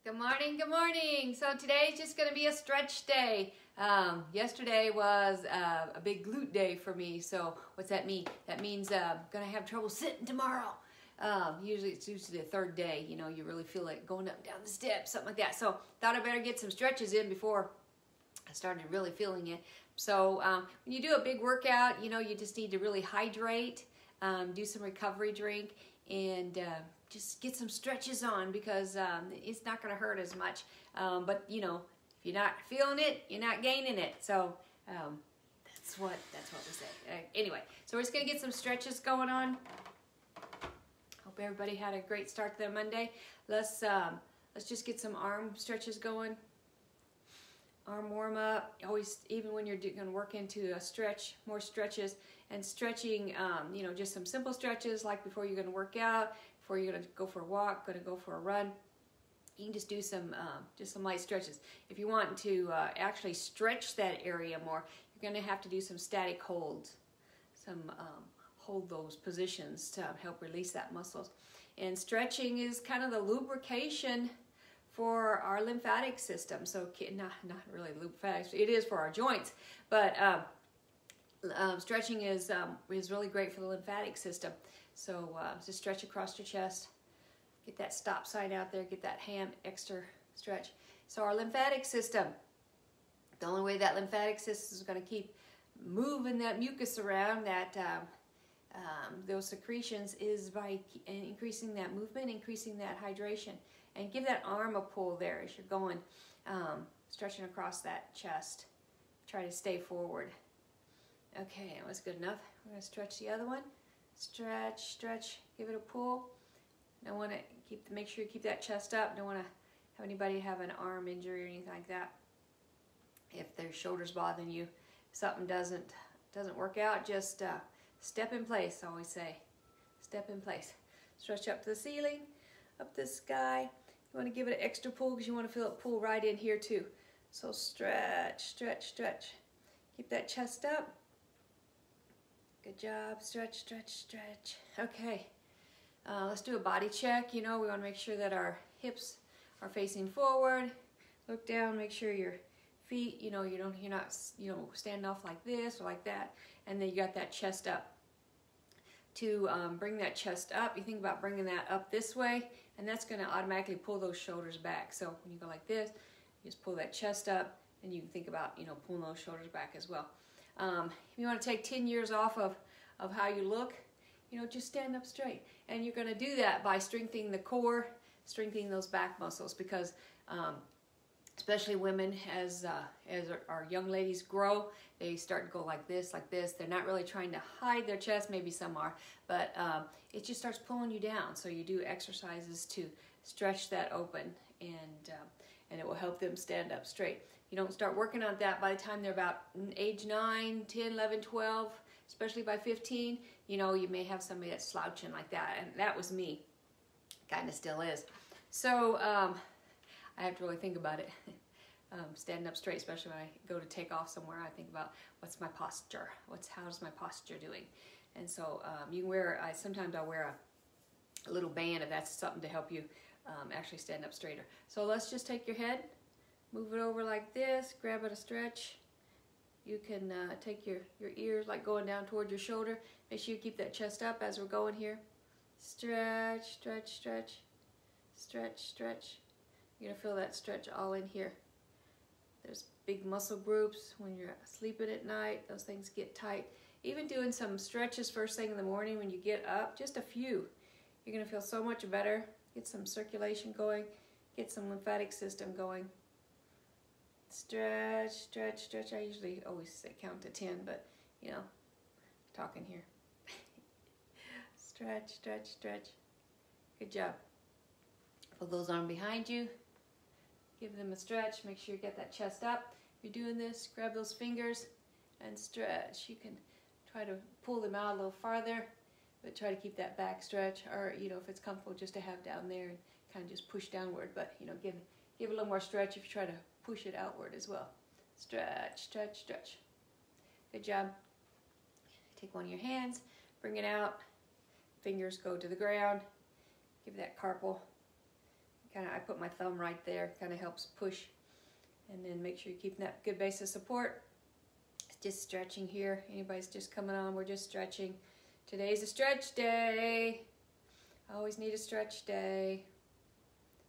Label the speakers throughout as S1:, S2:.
S1: Good morning, good morning. So today's just going to be a stretch day. Yesterday was a big glute day for me. So what's that mean? That means I'm going to have trouble sitting tomorrow. Usually it's the third day, you know, you really feel like going up and down the steps, something like that. So thought I better get some stretches in before I started really feeling it. So when you do a big workout, you know, you just need to really hydrate, do some recovery drink, and just get some stretches on because it's not going to hurt as much. But you know, if you're not feeling it, you're not gaining it. So that's what we say. Anyway, so we're just going to get some stretches going on. Hope everybody had a great start to their Monday. Let's just get some arm stretches going. Arm warm up. Always, even when you're going to work into a stretch, more stretches and stretching. You know, just some simple stretches like before you're going to work out, before you're going to go for a walk, going to go for a run. You can just do some light stretches. If you want to actually stretch that area more, you're going to have to do some static holds. Hold those positions to help release that muscles. And stretching is kind of the lubrication for our lymphatic system. So not really lymphatic, it is for our joints, but stretching is really great for the lymphatic system. So just stretch across your chest, get that stop sign out there, get that hand extra stretch. So our lymphatic system, the only way that lymphatic system is going to keep moving that mucus around, that those secretions, is by increasing that movement, increasing that hydration. And give that arm a pull there as you're going, stretching across that chest. Try to stay forward. Okay, that was good enough. We're going to stretch the other one. Stretch, stretch, give it a pull. Don't want to make sure you keep that chest up. Don't want to have anybody have an arm injury or anything like that. If their shoulder's bothering you, something doesn't work out, just step in place, I always say. Step in place. Stretch up to the ceiling, up the sky. You want to give it an extra pull because you want to feel it pull right in here too. So stretch, stretch, stretch. Keep that chest up. Good job. Stretch, stretch, stretch. Okay. Let's do a body check. You know, we want to make sure that our hips are facing forward. Look down, make sure your feet, you know, you're not standing off like this or like that. And then you got that chest up. To bring that chest up, you think about bringing that up this way, and that's going to automatically pull those shoulders back. So when you go like this, you just pull that chest up, and you can think about, you know, pulling those shoulders back as well. If you want to take 10 years off of how you look, you know, just stand up straight. And you're going to do that by strengthening the core, strengthening those back muscles, because especially women, as our young ladies grow, they start to go like this, like this. They're not really trying to hide their chest, maybe some are, but it just starts pulling you down. So you do exercises to stretch that open, and it will help them stand up straight. You don't start working on that by the time they're about age 9, 10, 11, 12, especially by 15. You know, you may have somebody that's slouching like that, and that was me. Kind of still is. So I have to really think about it. Standing up straight, especially when I go to take off somewhere, I think about what's my posture, how's my posture doing. And so you can wear, sometimes I'll wear a little band if that's something to help you actually stand up straighter. So let's just take your head, move it over like this, grab it a stretch. You can take your ears like going down toward your shoulder. Make sure you keep that chest up as we're going here. Stretch, stretch, stretch, stretch, stretch. You're gonna feel that stretch all in here. There's big muscle groups when you're sleeping at night. Those things get tight. Even doing some stretches first thing in the morning when you get up, just a few. You're gonna feel so much better. Get some circulation going. Get some lymphatic system going. Stretch, stretch, stretch. I usually always say count to 10, but you know, talking here. Stretch, stretch, stretch. Good job. Pull those arms behind you. Give them a stretch. Make sure you get that chest up. If you're doing this, grab those fingers and stretch. You can try to pull them out a little farther, but try to keep that back stretch, or you know, if it's comfortable just to have down there and kind of just push downward, but you know, give a little more stretch if you try to push it outward as well. Stretch, stretch, stretch. Good job. Take one of your hands, bring it out. Fingers go to the ground. Give that carpal I put my thumb right there, kind of helps push. And then make sure you're keeping that good base of support. Just stretching here. Anybody's just coming on, we're just stretching. Today's a stretch day. I always need a stretch day.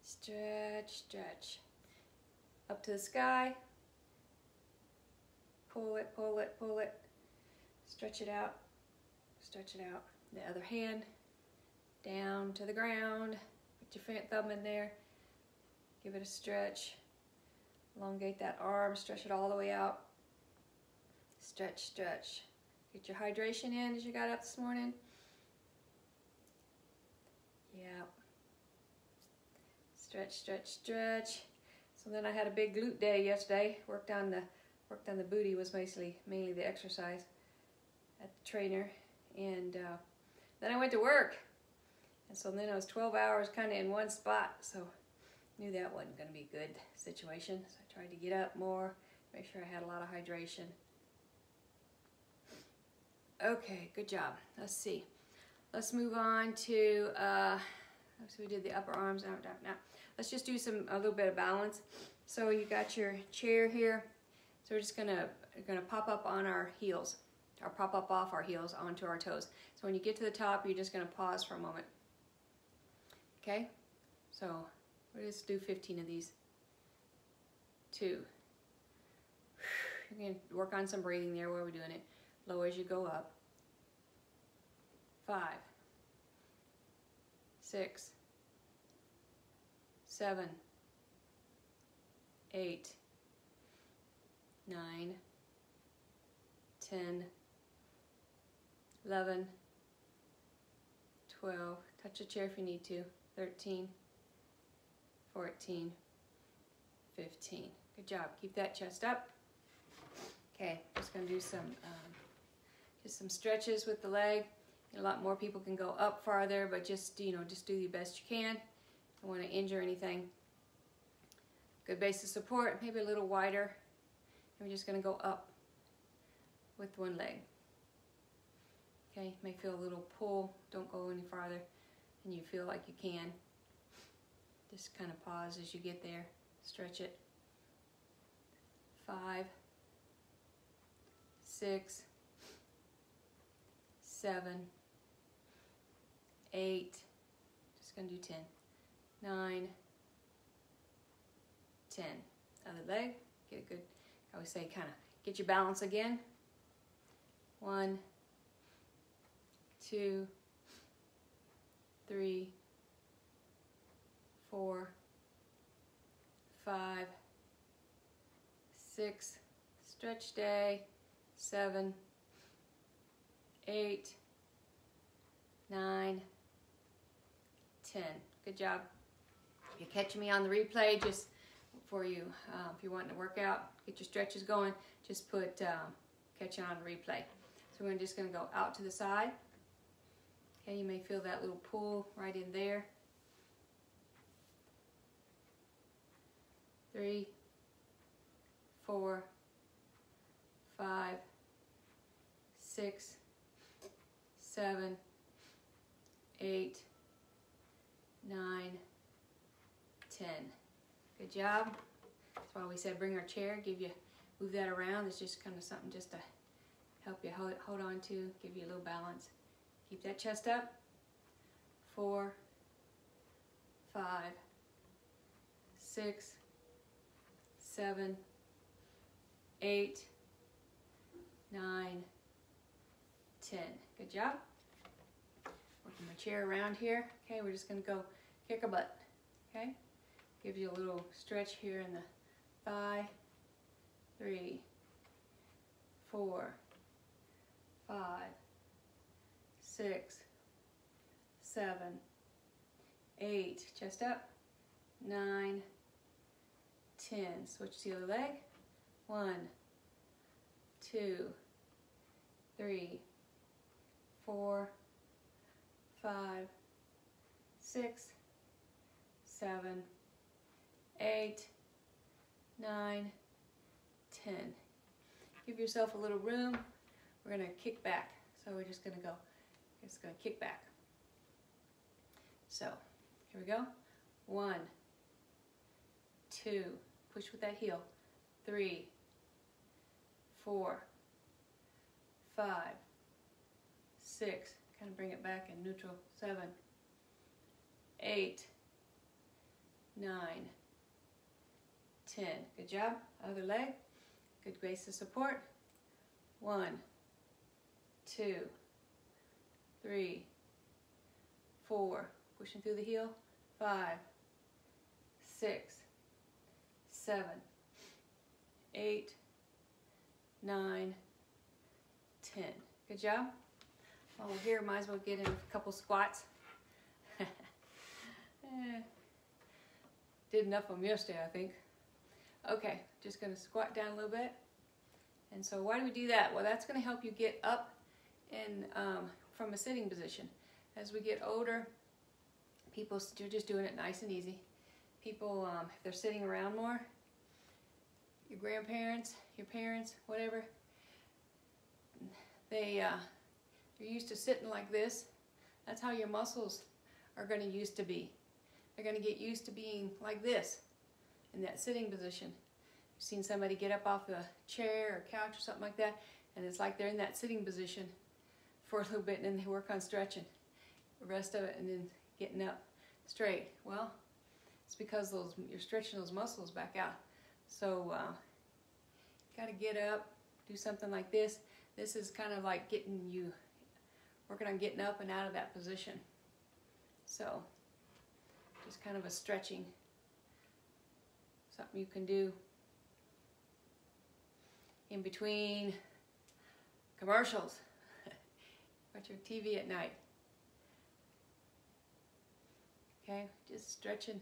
S1: Stretch, stretch. Up to the sky. Pull it, pull it, pull it. Stretch it out. Stretch it out. The other hand down to the ground. Put your thumb in there. Give it a stretch. Elongate that arm. Stretch it all the way out. Stretch, stretch. Get your hydration in as you got up this morning. Yeah. Stretch, stretch, stretch. So then I had a big glute day yesterday. Worked on the booty was mainly the exercise at the trainer. And then I went to work. And so then I was 12 hours kind of in one spot. So knew that wasn't going to be a good situation. So I tried to get up more, make sure I had a lot of hydration. Okay, good job. Let's see. Let's move on to, so we did the upper arms. Now, let's just do a little bit of balance. So you got your chair here. So we're just gonna pop up on our heels, or pop up off our heels onto our toes. So when you get to the top, you're just gonna pause for a moment. Okay? So we'll just do 15 of these. 2. You're gonna work on some breathing there while we're doing it. Low as you go up. 5, 6, 7, 8, 9, 10, 11, 12, touch a chair if you need to, 13, 14, 15. Good job. Keep that chest up. Okay, just going to do some stretches with the leg. A lot more people can go up farther, but just do the best you can. Don't want to injure anything. Good base of support, maybe a little wider. And we're just going to go up with one leg. Okay, you may feel a little pull. Don't go any farther than you feel like you can. Just kind of pause as you get there. Stretch it. 5, 6, 7, 8, just going to do 10, 9, 10. Other leg, get a good, I always say kind of get your balance again. 1, 2, 3, 4, 5, 6, stretch day, 7, 8, 9, 10. Good job. If you're catching me on the replay, just for you, if you're wanting to work out, get your stretches going, just put catch you on the replay. So we're just going to go out to the side. Okay, you may feel that little pull right in there. 3, 4, 5, 6, 7, 8, 9, 10. Good job. That's why we said bring our chair, move that around. It's just kind of something just to help you hold on to, give you a little balance. Keep that chest up. 4, 5, 6, 7, 8, 9, 10. Good job. Working my chair around here. Okay, we're just going to go kick a butt. Okay, give you a little stretch here in the thigh. 3, 4, 5, 6, 7, 8. Chest up. 9, 10. Switch to the other leg. 1, 2, 3, 4, 5, 6, 7, 8, 9, 10. Give yourself a little room. We're going to kick back. So we're just going to kick back. So here we go. 1, 2, push with that heel, 3, 4, 5, 6, kind of bring it back in neutral, 7, 8, 9, 10. Good job. Other leg. Good base of support. 1, 2, 3, 4. Pushing through the heel. 5, 6, 7, 8, 9, 10. Good job. While we're here, might as well get in a couple squats. Did enough of them yesterday, I think. Okay, just going to squat down a little bit. And so why do we do that? Well, that's going to help you get up and from a sitting position. As we get older, people are just doing it nice and easy. People, if they're sitting around more, your grandparents, your parents, whatever, they're used to sitting like this. That's how your muscles are going to used to be. They're going to get used to being like this in that sitting position. You've seen somebody get up off the chair or couch or something like that, and it's like they're in that sitting position for a little bit, and then they work on stretching the rest of it, and then getting up straight. Well, it's because you're stretching those muscles back out. So got to get up, do something like this. This is kind of like working on getting up and out of that position. So just kind of a stretching, something you can do in between commercials. Watch your TV at night. Okay, just stretching,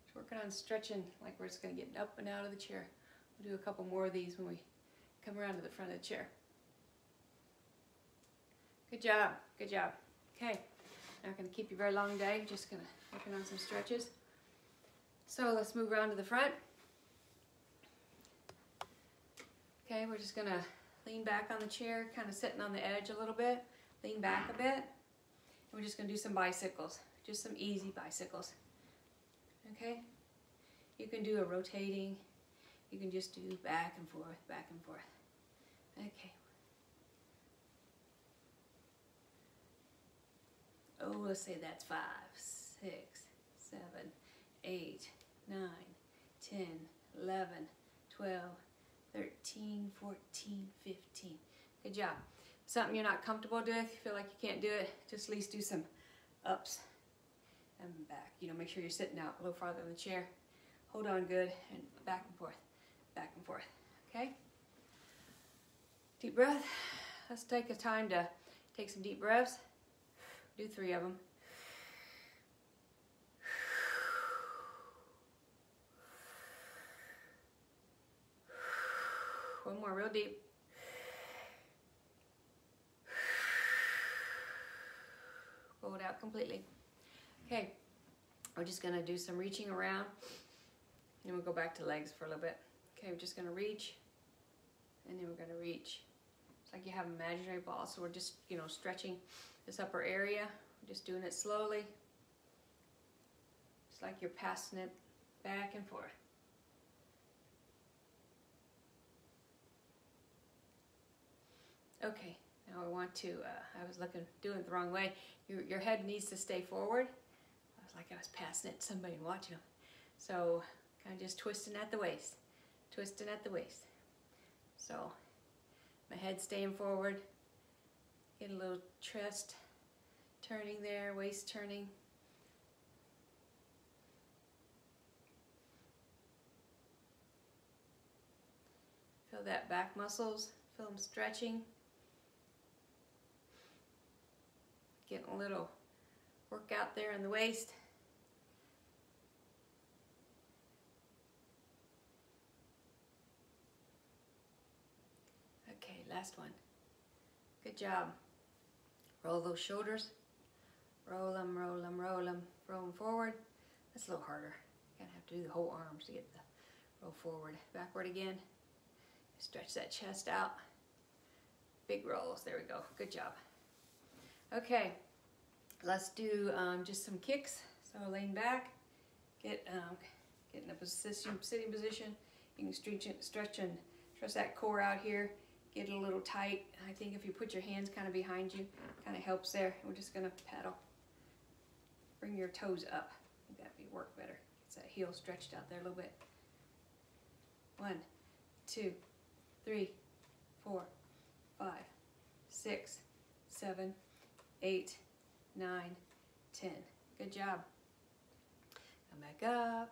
S1: just working on stretching like we're just going to get up and out of the chair. We'll do a couple more of these when we come around to the front of the chair. Good job, good job. Okay, not going to keep you very long today, just going to working on some stretches. So let's move around to the front. Okay, we're just going to lean back on the chair, kind of sitting on the edge a little bit, lean back a bit. And we're just going to do some bicycles, just some easy bicycles. Okay, you can do a rotating, you can just do back and forth, back and forth. Okay. Oh, let's say that's 5, 6, 7, 8, 9, 10, 11, 12, 13, 14, 15. Good job. Something you're not comfortable with, you feel like you can't do it, just at least do some ups and back. You know, make sure you're sitting out a little farther in the chair. Hold on good, and back and forth, back and forth. Okay? Deep breath. Let's take a time to take some deep breaths. Do 3 of them. One more real deep. Pull it out completely. Okay, we're just going to do some reaching around, and we'll go back to legs for a little bit. Okay, we're just going to reach, and then we're going to reach. It's like you have an imaginary ball, so we're just, stretching this upper area. We're just doing it slowly. It's like you're passing it back and forth. Okay, now I want to, I was doing it the wrong way. Your head needs to stay forward. I was like I was passing it to somebody and watching them. So kind of just twisting at the waist, twisting at the waist. So my head staying forward, get a little chest turning there, waist turning. Feel that back muscles, feel them stretching. Getting a little workout there in the waist. Okay, last one. Good job. Roll those shoulders. Roll them, roll them, roll them. Roll them forward. That's a little harder. You're gonna have to do the whole arms to get the roll forward. Backward again. Stretch that chest out. Big rolls. There we go. Good job. Okay, let's do just some kicks. So lean back, get Get in a sitting position. You can stretch that core out here. Get it a little tight. I think if you put your hands kind of behind you, kind of helps there. We're just gonna paddle. Bring your toes up. I think that'd work better. Get that heel stretched out there a little bit. 1, 2, 3, 4, 5, 6, 7, 8, 9, 10. Good job. Come back up.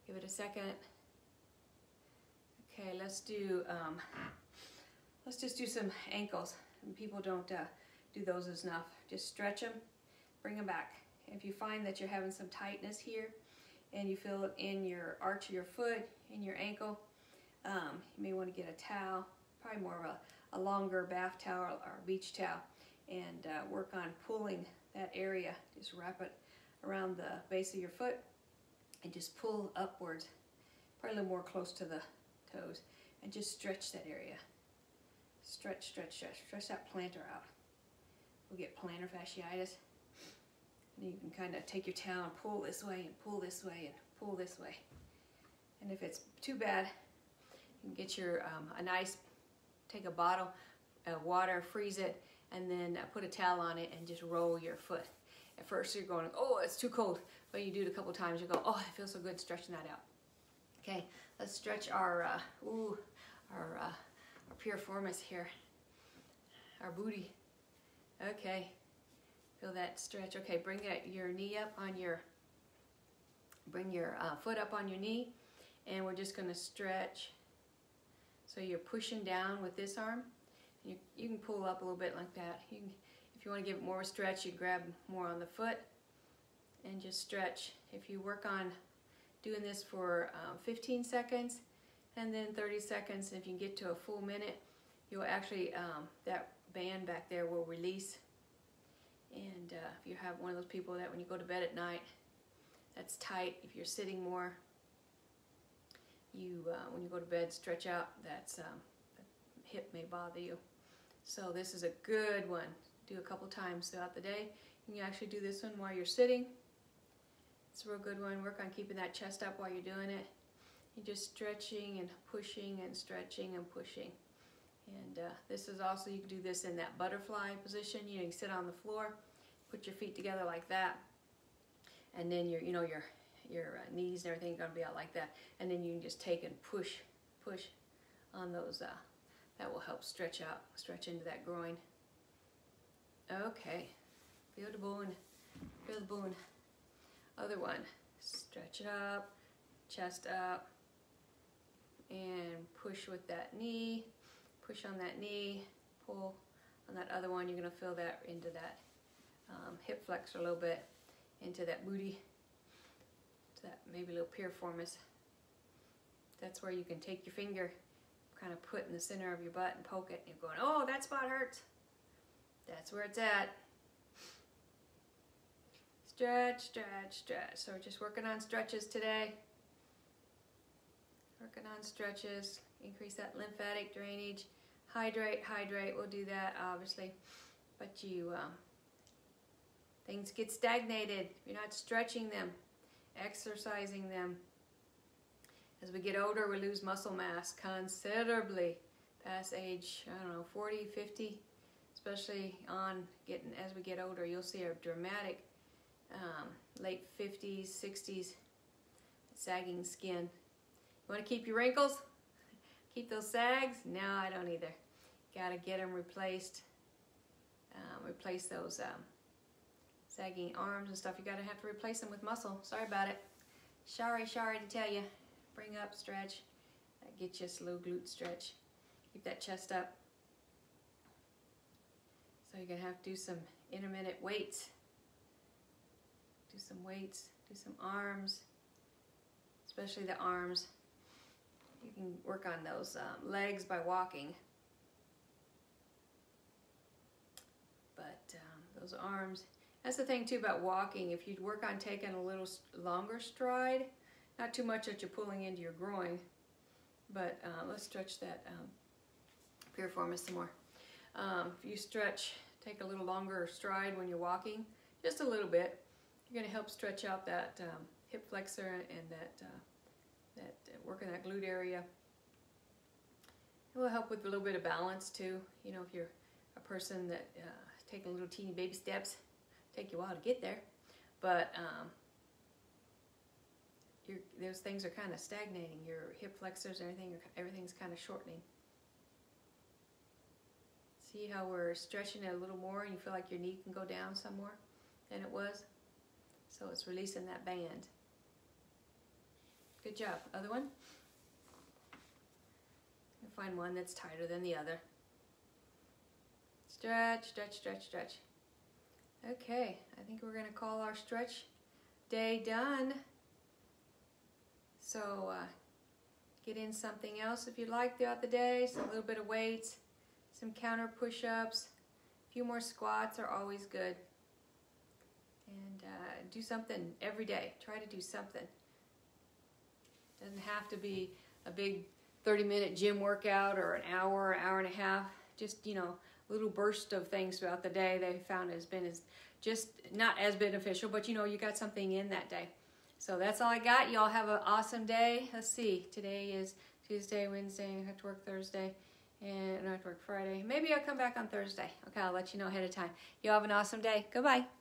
S1: Give it a second. Okay, let's just do some ankles. And people don't do those enough. Just stretch them, bring them back. If you find that you're having some tightness here and you feel it in your arch of your foot, in your ankle, you may want to get a towel, probably more of a longer bath towel or beach towel, and work on pulling that area. Just wrap it around the base of your foot and just pull upwards, probably a little more close to the toes, and just stretch that area. Stretch, stretch, stretch. Stretch that plantar out. We'll get plantar fasciitis. And you can kind of take your towel and pull this way and pull this way and pull this way. And if it's too bad, you can get your take a bottle of water, freeze it, and then put a towel on it and just roll your foot. At first you're going, oh, it's too cold. But you do it a couple times, you go, oh, it feels so good stretching that out. Okay, let's stretch our piriformis here, our booty. Okay, feel that stretch. Okay, bring your knee up on bring your foot up on your knee, and we're just going to stretch. So you're pushing down with this arm. You can pull up a little bit like that. You can, if you want to give it more of a stretch, you grab more on the foot and just stretch. If you work on doing this for 15 seconds and then 30 seconds, if you can get to a full minute, you'll actually, that band back there will release. And if you have one of those people that when you go to bed at night, that's tight, if you're sitting more, when you go to bed, stretch out, the hip may bother you. So this is a good one. Do a couple times throughout the day. You can actually do this one while you're sitting. It's a real good one. Work on keeping that chest up while you're doing it. You're just stretching and pushing and stretching and pushing. And this is also, you can do this in that butterfly position. You can sit on the floor, put your feet together like that, and then your knees and everything are going to be out like that. And then you can just take and push on those. That will help stretch into that groin. Okay, feel the bone, feel the bone. Other one, stretch it up, chest up, and push with that knee. Push on that knee, pull on that other one. You're going to feel that into that hip flexor a little bit, into that booty, to that maybe a little piriformis. That's where you can take your finger, kind of put in the center of your butt and poke it. And you're going, oh, that spot hurts. That's where it's at. Stretch, stretch, stretch. So we're just working on stretches today. Working on stretches. Increase that lymphatic drainage. Hydrate, hydrate. We'll do that, obviously. But things get stagnated if you're not stretching them, exercising them. As we get older, we lose muscle mass considerably past age, I don't know, 40, 50, especially as we get older. You'll see a dramatic late 50s, 60s sagging skin. You want to keep your wrinkles? Keep those sags? No, I don't either. Got to get them replaced. Replace those sagging arms and stuff. You got to have to replace them with muscle. Sorry about it. Sorry to tell you. Bring up, stretch. That gets you a slow glute stretch. Keep that chest up. So you're going to have to do some intermittent weights. Do some weights. Do some arms. Especially the arms. You can work on those legs by walking. But those arms, that's the thing too about walking. If you work on taking a little longer stride, not too much that you're pulling into your groin, but let's stretch that piriformis some more. If you stretch, take a little longer stride when you're walking, just a little bit, you're going to help stretch out that hip flexor and that working that glute area. It will help with a little bit of balance too. You know, if you're a person that taking little teeny baby steps, take you a while to get there, but those things are kind of stagnating. Your hip flexors and everything's kind of shortening. See how we're stretching it a little more and you feel like your knee can go down some more than it was? So it's releasing that band. Good job. Other one? You'll find one that's tighter than the other. Stretch, stretch, stretch, stretch. Okay, I think we're going to call our stretch day done. So get in something else if you like throughout the day. So a little bit of weights, some counter push-ups, a few more squats are always good. And do something every day. Try to do something. Doesn't have to be a big 30-minute gym workout or an hour and a half. Just, you know, a little burst of things throughout the day they found has been just not as beneficial, but you know, you got something in that day. So that's all I got. Y'all have an awesome day. Let's see. Today is Tuesday, Wednesday. I have to work Thursday. And I have to work Friday. Maybe I'll come back on Thursday. Okay, I'll let you know ahead of time. Y'all have an awesome day. Goodbye.